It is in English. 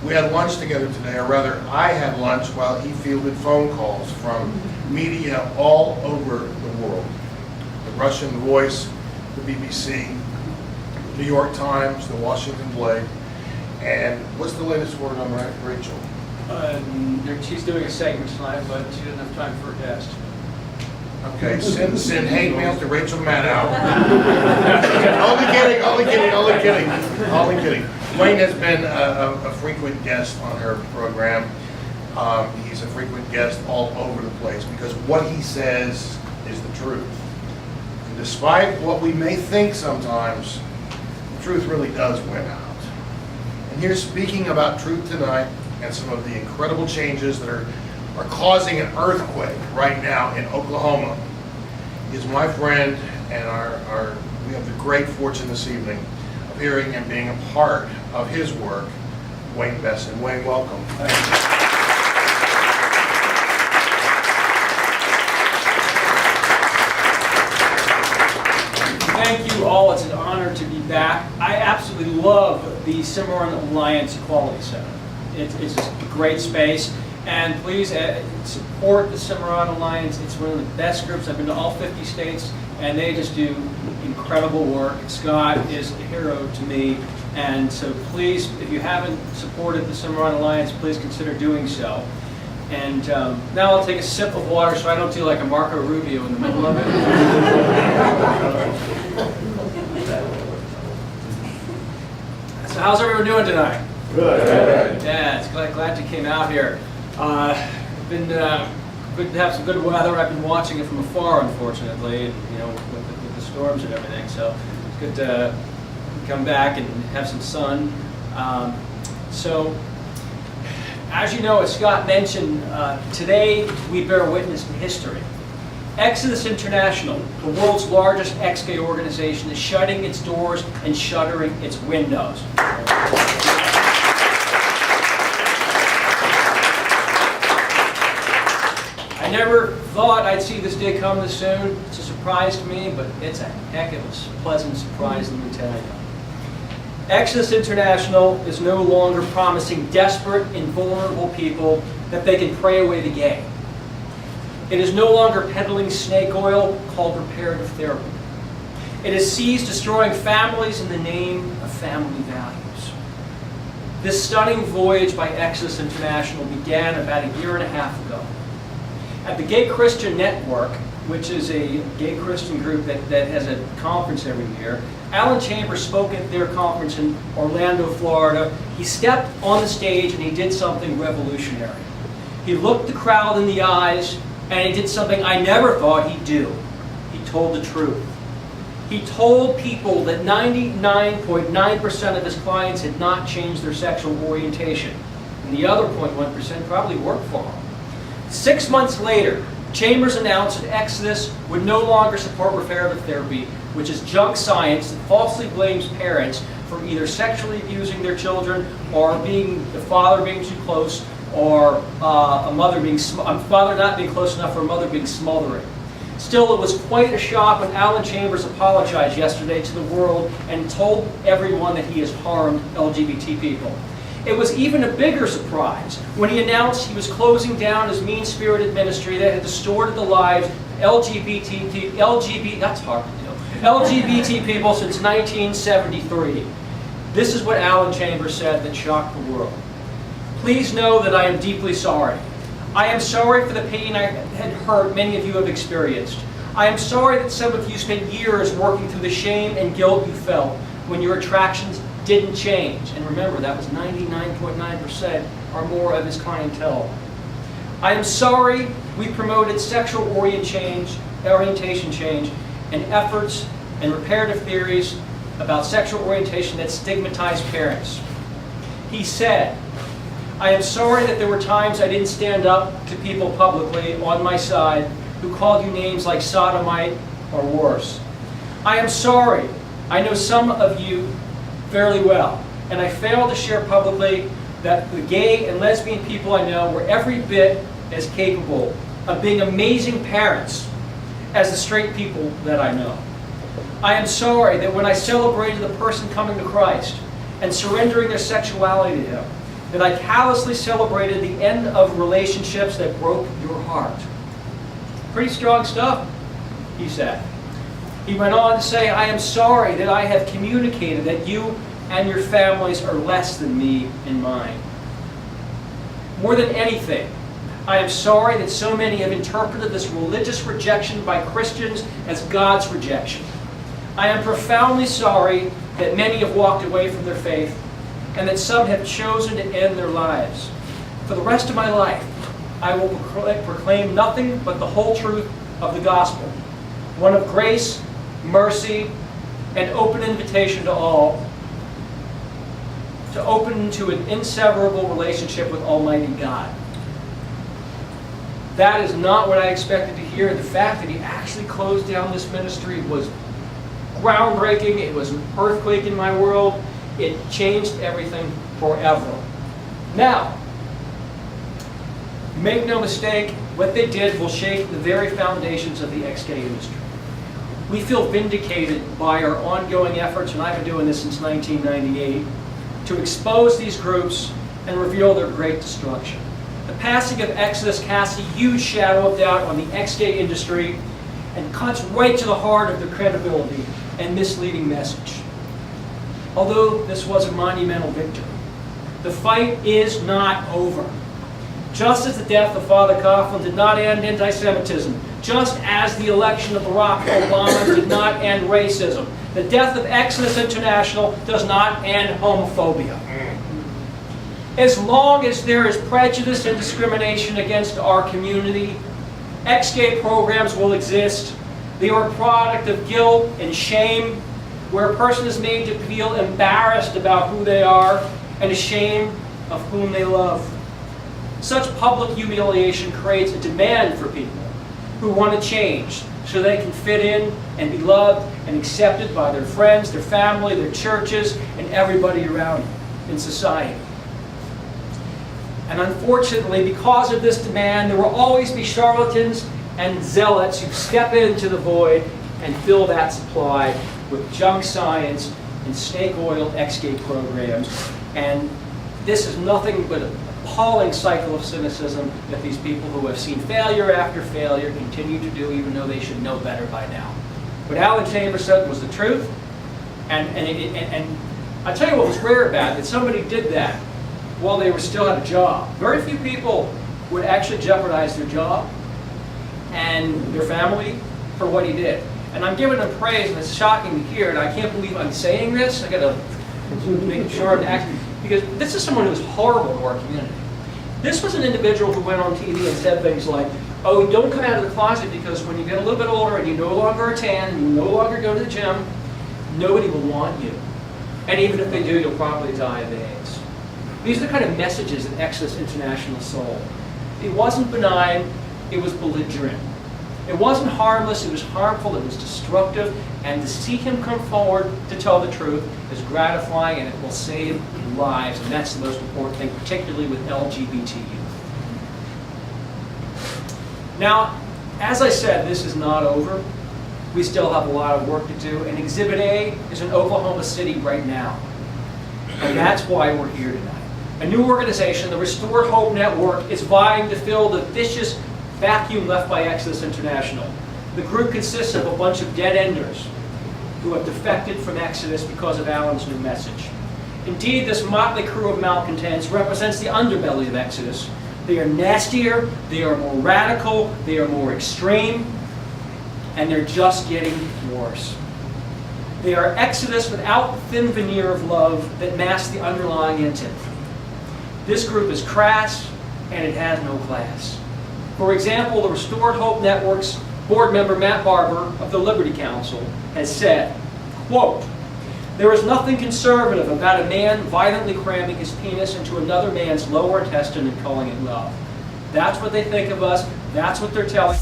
We had lunch together today, or rather, I had lunch while he fielded phone calls from media all over the world. The Russian Voice, the BBC, New York Times, the Washington Blade, and what's the latest word on Rachel? She's doing a segment tonight, but she doesn't have time for a guest. Okay, send hate mail to Rachel Maddow. Only kidding. Wayne has been a frequent guest on her program. He's a frequent guest all over the place because what he says is the truth. And despite what we may think sometimes, the truth really does win out. And here speaking about truth tonight and some of the incredible changes that are causing an earthquake right now in Oklahoma is my friend, and we have the great fortune this evening of hearing and being a part of his work, Wayne Besen. Wayne, welcome. Thank you all. It's an honor to be back. I absolutely love the Cimarron Alliance Equality Center. It's a great space. And please support the Cimarron Alliance. It's one of the best groups. I've been to all 50 states, and they just do incredible work. Scott is a hero to me. And so please, if you haven't supported the Cimarron Alliance, please consider doing so. And now I'll take a sip of water so I don't do like a Marco Rubio in the middle of it. So how's everyone doing tonight? Good. Yeah, it's glad you came out here. Been good to have some good weather. I've been watching it from afar, unfortunately, and, with the storms and everything. So it's good to come back and have some sun. So, as you know, as Scott mentioned, today we bear witness to history. Exodus International, the world's largest ex-gay organization, is shutting its doors and shuttering its windows. I never thought I'd see this day come this soon. It's a surprise to me, but it's a heck of a pleasant surprise, let me tell you. Exodus International is no longer promising desperate and vulnerable people that they can pray away the gay. It is no longer peddling snake oil called reparative therapy. It has ceased destroying families in the name of family values. This stunning voyage by Exodus International began about a year and a half ago. At the Gay Christian Network, which is a gay Christian group that has a conference every year, Alan Chambers spoke at their conference in Orlando, Florida. He stepped on the stage and he did something revolutionary. He looked the crowd in the eyes and he did something I never thought he'd do. He told the truth. He told people that 99.9% of his clients had not changed their sexual orientation, and the other 0.1% probably worked for him. 6 months later, Chambers announced that Exodus would no longer support reparative therapy, which is junk science that falsely blames parents for either sexually abusing their children or the father being too close, or a father not being close enough, or a mother being smothering. Still, it was quite a shock when Alan Chambers apologized yesterday to the world and told everyone that he has harmed LGBT people. It was even a bigger surprise when he announced he was closing down his mean-spirited ministry that had distorted the lives of LGBT people since 1973. This is what Alan Chambers said that shocked the world. Please know that I am deeply sorry. I am sorry for the pain I had hurt many of you have experienced. I am sorry that some of you spent years working through the shame and guilt you felt when your attractions didn't change. And remember, that was 99.9% or more of his clientele. I am sorry we promoted sexual orientation change and efforts and reparative theories about sexual orientation that stigmatize parents. He said, I am sorry that there were times I didn't stand up to people publicly on my side who called you names like sodomite or worse. I am sorry. I know some of you fairly well, and I failed to share publicly that the gay and lesbian people I know were every bit as capable of being amazing parents as the straight people that I know. I am sorry that when I celebrated the person coming to Christ and surrendering their sexuality to Him, that I callously celebrated the end of relationships that broke your heart. Pretty strong stuff, he said. He went on to say, I am sorry that I have communicated that you and your families are less than me and mine. More than anything, I am sorry that so many have interpreted this religious rejection by Christians as God's rejection. I am profoundly sorry that many have walked away from their faith and that some have chosen to end their lives. For the rest of my life, I will proclaim nothing but the whole truth of the gospel, one of grace, mercy, and open invitation to all, to open into an inseparable relationship with Almighty God. That is not what I expected to hear. The fact that he actually closed down this ministry was groundbreaking. It was an earthquake in my world. It changed everything forever. Now, make no mistake, what they did will shake the very foundations of the ex-gay industry. We feel vindicated by our ongoing efforts, and I've been doing this since 1998, to expose these groups and reveal their great destruction. The passing of Exodus casts a huge shadow of doubt on the ex-gay industry and cuts right to the heart of their credibility and misleading message. Although this was a monumental victory, the fight is not over. Just as the death of Father Coughlin did not end anti-Semitism, just as the election of Barack Obama did not end racism, the death of Exodus International does not end homophobia. As long as there is prejudice and discrimination against our community, ex-gay programs will exist. They are a product of guilt and shame, where a person is made to feel embarrassed about who they are and ashamed of whom they love. Such public humiliation creates a demand for people who want to change so they can fit in and be loved and accepted by their friends, their family, their churches, and everybody around in society. And unfortunately, because of this demand, there will always be charlatans and zealots who step into the void and fill that supply with junk science and snake oil ex-gay programs. And this is nothing but an appalling cycle of cynicism that these people who have seen failure after failure continue to do, even though they should know better by now. What Alan Chambers said was the truth, and I'll tell you what was rare about it, that somebody did that while they were still at a job. Very few people would actually jeopardize their job and their family for what he did. And I'm giving him praise, and it's shocking to hear, and I can't believe I'm saying this. I gotta make sure I'm acting, because this is someone who's horrible to our community. This was an individual who went on TV and said things like, oh, don't come out of the closet because when you get a little bit older and you no longer are tan, and you no longer go to the gym, nobody will want you. And even if they do, you'll probably die of AIDS. These are the kind of messages that Exodus International sold. It wasn't benign, it was belligerent. It wasn't harmless, it was harmful, it was destructive, and to see him come forward to tell the truth is gratifying, and it will save lives, and that's the most important thing, particularly with LGBT youth. Now, as I said, this is not over. We still have a lot of work to do, and Exhibit A is in Oklahoma City right now. And that's why we're here tonight. A new organization, the Restored Hope Network, is vying to fill the vicious vacuum left by Exodus International. The group consists of a bunch of dead-enders who have defected from Exodus because of Alan's new message. Indeed, this motley crew of malcontents represents the underbelly of Exodus. They are nastier, they are more radical, they are more extreme, and they're just getting worse. They are Exodus without the thin veneer of love that masks the underlying intent. This group is crass, and it has no class. For example, the Restored Hope Network's board member Matt Barber of the Liberty Council has said, quote, there is nothing conservative about a man violently cramming his penis into another man's lower intestine and calling it love. That's what they think of us, that's what they're telling